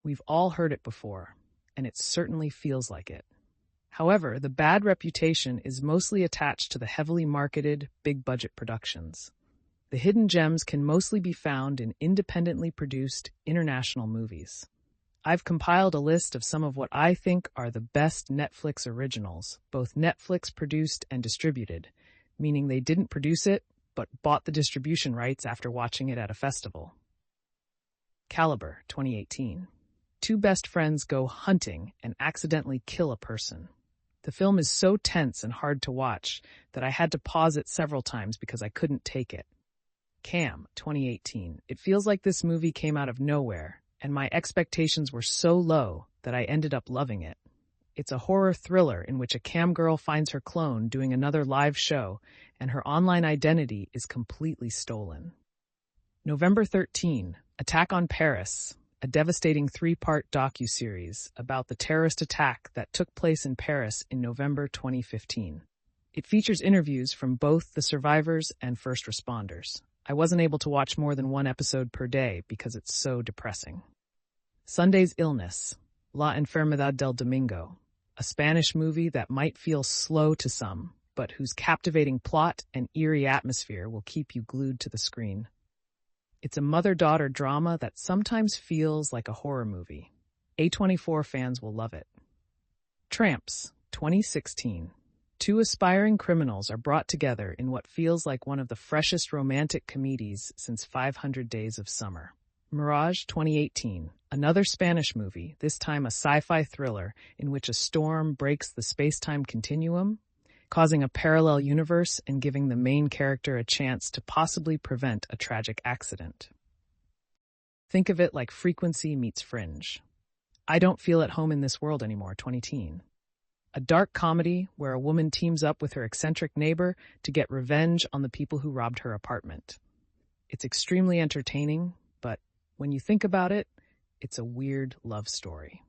We've all heard it before, and it certainly feels like it. However, the bad reputation is mostly attached to the heavily marketed, big-budget productions. The hidden gems can mostly be found in independently produced international movies. I've compiled a list of some of what I think are the best Netflix originals, both Netflix produced and distributed, meaning they didn't produce it, but bought the distribution rights after watching it at a festival. Caliber, 2018. Two best friends go hunting and accidentally kill a person. The film is so tense and hard to watch that I had to pause it several times because I couldn't take it. Cam, 2018. It feels like this movie came out of nowhere, and my expectations were so low that I ended up loving it. It's a horror thriller in which a cam girl finds her clone doing another live show, and her online identity is completely stolen. November 13. Attack on Paris, a devastating 3-part docuseries about the terrorist attack that took place in Paris in November 2015. It features interviews from both the survivors and first responders. I wasn't able to watch more than one episode per day because it's so depressing. Sunday's Illness, La Enfermedad del Domingo, a Spanish movie that might feel slow to some, but whose captivating plot and eerie atmosphere will keep you glued to the screen. It's a mother-daughter drama that sometimes feels like a horror movie. A24 fans will love it. Tramps, 2016. Two aspiring criminals are brought together in what feels like one of the freshest romantic comedies since 500 Days of Summer. Mirage, 2018. Another Spanish movie, this time a sci-fi thriller in which a storm breaks the space-time continuum, causing a parallel universe and giving the main character a chance to possibly prevent a tragic accident. Think of it like Frequency meets Fringe. I Don't Feel at Home in This World Anymore, 2010. A dark comedy where a woman teams up with her eccentric neighbor to get revenge on the people who robbed her apartment. It's extremely entertaining, but when you think about it, it's a weird love story.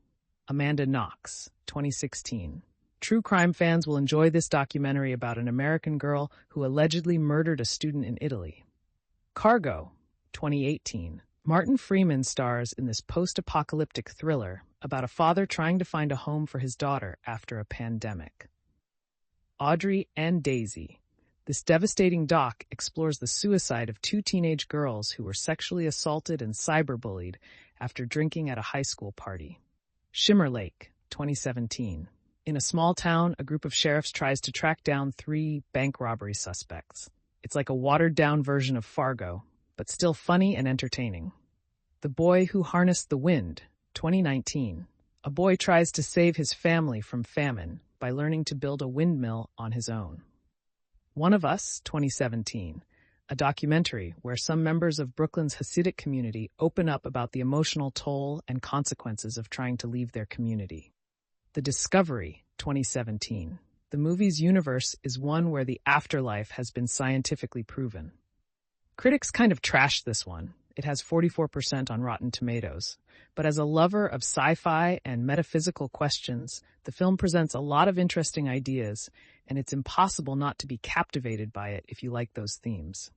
Amanda Knox, 2016. True crime fans will enjoy this documentary about an American girl who allegedly murdered a student in Italy. Cargo, 2018. Martin Freeman stars in this post-apocalyptic thriller about a father trying to find a home for his daughter after a pandemic. Audrey and Daisy. This devastating doc explores the suicide of two teenage girls who were sexually assaulted and cyberbullied after drinking at a high school party. Shimmer Lake, 2017. In a small town, a group of sheriffs tries to track down 3 bank robbery suspects. It's like a watered-down version of Fargo, but still funny and entertaining. The Boy Who Harnessed the Wind, 2019. A boy tries to save his family from famine by learning to build a windmill on his own. One of Us, 2017. A documentary where some members of Brooklyn's Hasidic community open up about the emotional toll and consequences of trying to leave their community. The Discovery, 2017. The movie's universe is one where the afterlife has been scientifically proven. Critics kind of trashed this one. It has 44% on Rotten Tomatoes. But as a lover of sci-fi and metaphysical questions, the film presents a lot of interesting ideas, and it's impossible not to be captivated by it if you like those themes.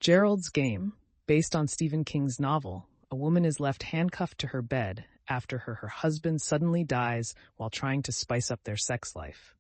Gerald's Game, based on Stephen King's novel, a woman is left handcuffed to her bed after her husband suddenly dies while trying to spice up their sex life.